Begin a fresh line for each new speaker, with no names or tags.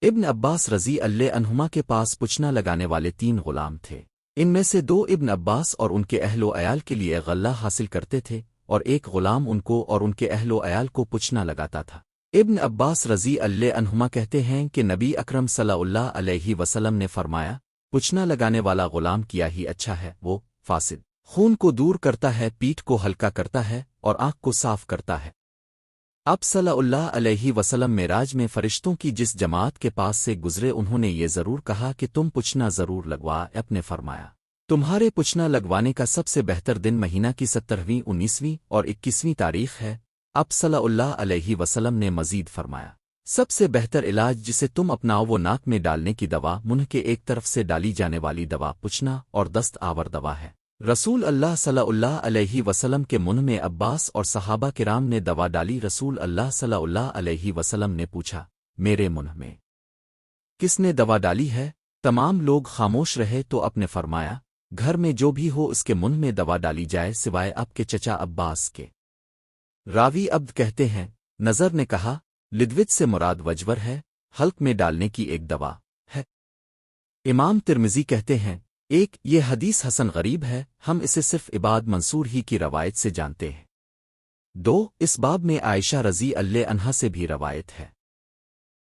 ابن عباس رضی اللہ عنہما کے پاس پوچھنا لگانے والے 3 غلام تھے۔ ان میں سے 2 ابن عباس اور ان کے اہل و عیال کے لیے غلہ حاصل کرتے تھے، اور ایک غلام ان کو اور ان کے اہل و عیال کو پوچھنا لگاتا تھا۔ ابن عباس رضی اللہ عنہما کہتے ہیں کہ نبی اکرم صلی اللہ علیہ وسلم نے فرمایا، پوچھنا لگانے والا غلام کیا ہی اچھا ہے، وہ فاسد خون کو دور کرتا ہے، پیٹھ کو ہلکا کرتا ہے اور آنکھ کو صاف کرتا ہے۔ اب صلی اللہ علیہ وسلم معراج میں فرشتوں کی جس جماعت کے پاس سے گزرے انہوں نے یہ ضرور کہا کہ تم پوچھنا ضرور لگوا۔ اب نے فرمایا، تمہارے پوچھنا لگوانے کا سب سے بہتر دن مہینہ کی 17ویں، 19ویں اور 21ویں تاریخ ہے۔ اب صلی اللہ علیہ وسلم نے مزید فرمایا، سب سے بہتر علاج جسے تم اپناؤ وہ ناک میں ڈالنے کی دوا، منہ کے ایک طرف سے ڈالی جانے والی دوا پوچھنا اور دست آور دوا ہے۔ رسول اللہ صلی اللہ علیہ وسلم کے منہ میں عباس اور صحابہ کرام نے دوا ڈالی۔ رسول اللہ صلی اللہ علیہ وسلم نے پوچھا، میرے منہ میں کس نے دوا ڈالی ہے؟ تمام لوگ خاموش رہے تو اپ نے فرمایا، گھر میں جو بھی ہو اس کے منہ میں دوا ڈالی جائے سوائے اب کے چچا عباس کے۔ راوی عبد کہتے ہیں، نظر نے کہا، لدوت سے مراد وجور ہے، حلق میں ڈالنے کی ایک دوا ہے۔ امام ترمذی کہتے ہیں، یہ حدیث حسن غریب ہے، ہم اسے صرف عباد منصور ہی کی روایت سے جانتے ہیں۔ 2 اس باب میں عائشہ رضی اللہ عنہا سے بھی روایت ہے۔